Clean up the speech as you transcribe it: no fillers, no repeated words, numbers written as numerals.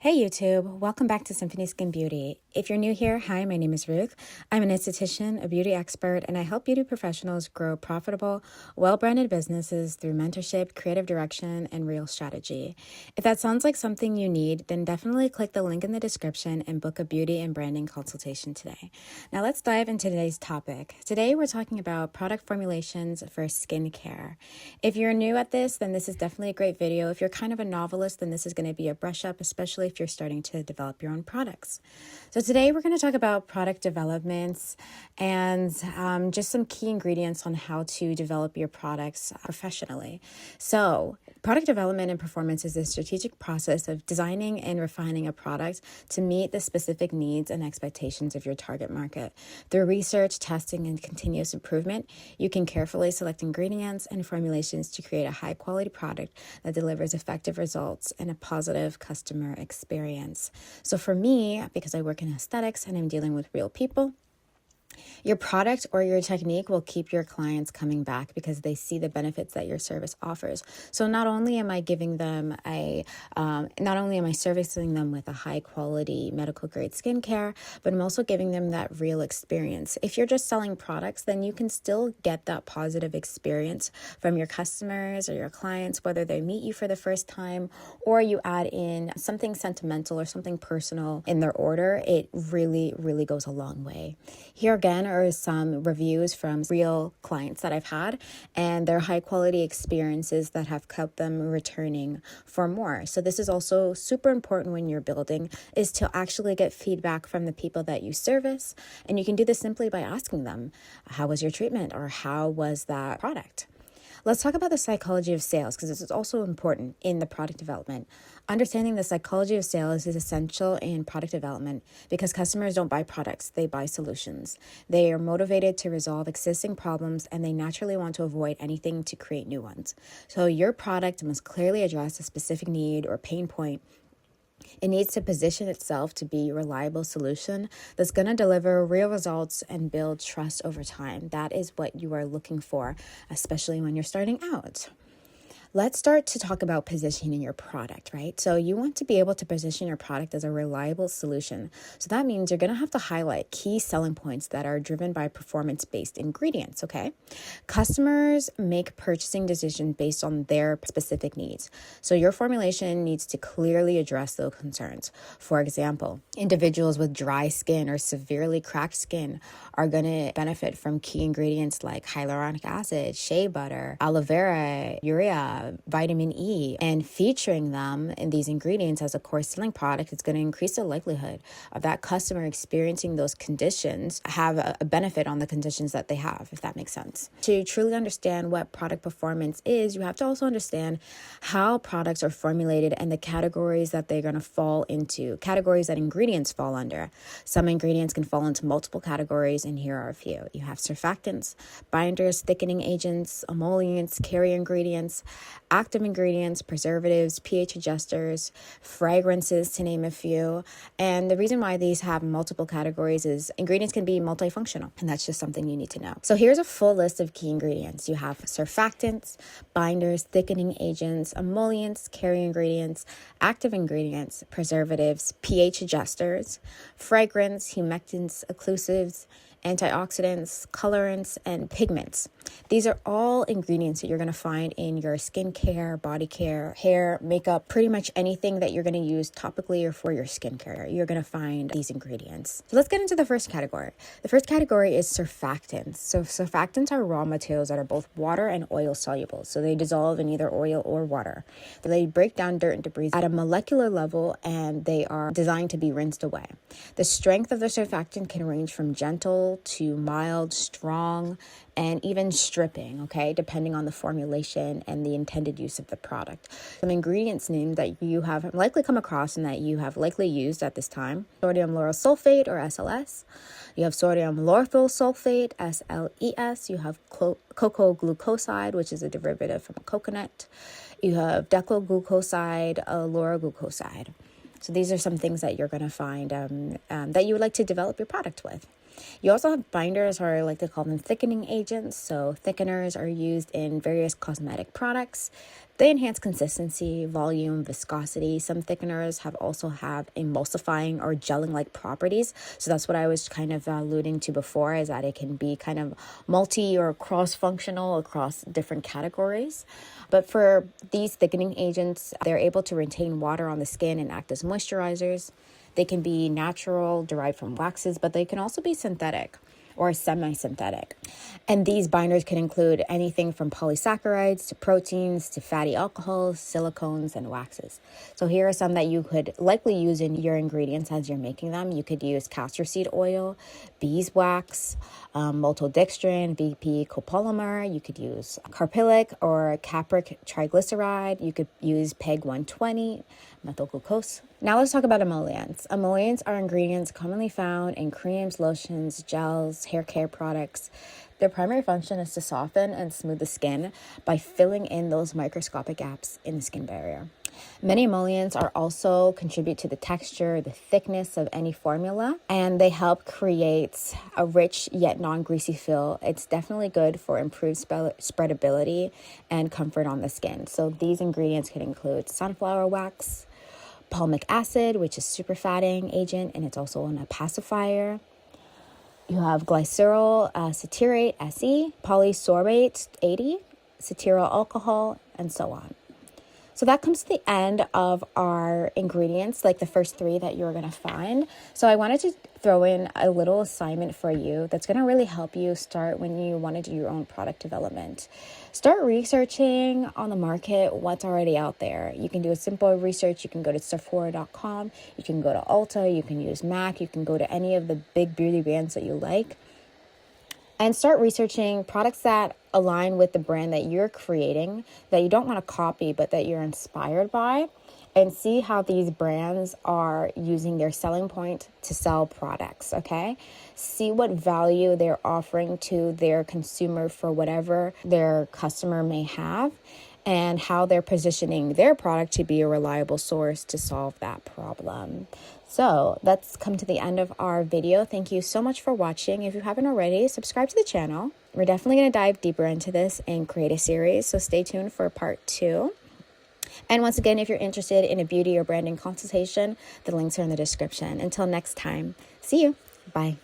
Hey YouTube, welcome back to Symphoni Skin Beauty. If you're new here, hi, my name is Ruth. I'm an esthetician, a beauty expert, and I help beauty professionals grow profitable, well-branded businesses through mentorship, creative direction, and real strategy. If that sounds like something you need, then definitely click the link in the description and book a beauty and branding consultation today. Now let's dive into today's topic. Today we're talking about product formulations for skincare. If you're new at this, then this is definitely a great video. If you're kind of a novelist, then this is going to be a brush up, especially if you're starting to develop your own products. So today we're going to talk about product developments and just some key ingredients on how to develop your products professionally. So product development and performance is a strategic process of designing and refining a product to meet the specific needs and expectations of your target market. Through research, testing, and continuous improvement, you can carefully select ingredients and formulations to create a high-quality product that delivers effective results and a positive customer experience. So for me, because I work in aesthetics and I'm dealing with real people, your product or your technique will keep your clients coming back because they see the benefits that your service offers. So not only am I giving them not only am I servicing them with a high quality medical grade skincare, but I'm also giving them that real experience. If you're just selling products, then you can still get that positive experience from your customers or your clients, whether they meet you for the first time or you add in something sentimental or something personal in their order. It really, really goes a long way. Here again are some reviews from real clients that I've had and their high quality experiences that have kept them returning for more. So this is also super important when you're building, is to actually get feedback from the people that you service. And you can do this simply by asking them, how was your treatment or how was that product? Let's talk about the psychology of sales, because this is also important in the product development. Understanding the psychology of sales is essential in product development because customers don't buy products, they buy solutions. They are motivated to resolve existing problems and they naturally want to avoid anything to create new ones. So your product must clearly address a specific need or pain point. It needs to position itself to be a reliable solution that's going to deliver real results and build trust over time. That is what you are looking for, especially when you're starting out. Let's start to talk about positioning your product, right? So you want to be able to position your product as a reliable solution. So that means you're going to have to highlight key selling points that are driven by performance-based ingredients, okay? Customers make purchasing decisions based on their specific needs. So your formulation needs to clearly address those concerns. For example, individuals with dry skin or severely cracked skin are going to benefit from key ingredients like hyaluronic acid, shea butter, aloe vera, urea, vitamin E, and featuring them in these ingredients as a core selling product is going to increase the likelihood of that customer experiencing those conditions, have a benefit on the conditions that they have, if that makes sense. To truly understand what product performance is, you have to also understand how products are formulated and the categories that they're going to fall into, categories that ingredients fall under. Some ingredients can fall into multiple categories, and here are a few. You have surfactants, binders, thickening agents, emollients, carrier ingredients, active ingredients, preservatives, pH adjusters, fragrances, to name a few. And the reason why these have multiple categories is ingredients can be multifunctional, and that's just something you need to know. So here's a full list of key ingredients. You have surfactants, binders, thickening agents, emollients, carrier ingredients, active ingredients, preservatives, pH adjusters, fragrance, humectants, occlusives, antioxidants, colorants, and pigments. These are all ingredients that you're going to find in your skincare, body care, hair, makeup, pretty much anything that you're going to use topically or for your skincare. You're going to find these ingredients. So let's get into the first category. The first category is surfactants. So surfactants are raw materials that are both water and oil soluble. So they dissolve in either oil or water. They break down dirt and debris at a molecular level, and they are designed to be rinsed away. The strength of the surfactant can range from gentle to mild, strong, and even stripping, okay, depending on the formulation and the intended use of the product. Some ingredients named that you have likely come across and that you have likely used at this time: sodium lauryl sulfate, or SLS. You have sodium lauryl sulfate, SLES. You have cocoa glucoside, which is a derivative from coconut. You have decloglucoside, lauroglucoside. So these are some things that you're going to find that you would like to develop your product with. You also have binders, or I like to call them thickening agents. So thickeners are used in various cosmetic products. They enhance consistency, volume, viscosity. Some thickeners also have emulsifying or gelling-like properties. So that's what I was kind of alluding to before, is that it can be kind of multi or cross-functional across different categories. But for these thickening agents, they're able to retain water on the skin and act as moisturizers. They can be natural, derived from waxes, but they can also be synthetic or semi-synthetic. And these binders can include anything from polysaccharides to proteins to fatty alcohols, silicones, and waxes. So here are some that you could likely use in your ingredients as you're making them. You could use castor seed oil, beeswax, maltodextrin, BP copolymer. You could use carpilic or capric triglyceride. You could use PEG 120, methyl glucose. Now let's talk about emollients. Emollients are ingredients commonly found in creams, lotions, gels, hair care products. Their primary function is to soften and smooth the skin by filling in those microscopic gaps in the skin barrier. Many emollients are also contribute to the texture, the thickness of any formula, and they help create a rich yet non-greasy feel. It's definitely good for improved spreadability and comfort on the skin. So these ingredients can include sunflower wax, palmic acid, which is super fatting agent, and it's also an opacifier. You have glyceryl ceterate SE, polysorbate 80, cetyl alcohol, and so on. So that comes to the end of our ingredients, like the first three that you're going to find. So I wanted to throw in a little assignment for you that's going to really help you start when you want to do your own product development. Start researching on the market what's already out there. You can do a simple research. You can go to Sephora.com. You can go to Ulta. You can use MAC. You can go to any of the big beauty brands that you like. And start researching products that align with the brand that you're creating, that you don't want to copy, but that you're inspired by, and see how these brands are using their selling point to sell products, okay? See what value they're offering to their consumer for whatever their customer may have, and how they're positioning their product to be a reliable source to solve that problem. So that's come to the end of our video. Thank you so much for watching. If you haven't already, subscribe to the channel. We're definitely going to dive deeper into this and create a series, so stay tuned for part 2. And once again, if you're interested in a beauty or branding consultation, the links are in the description. Until next time, see you. Bye.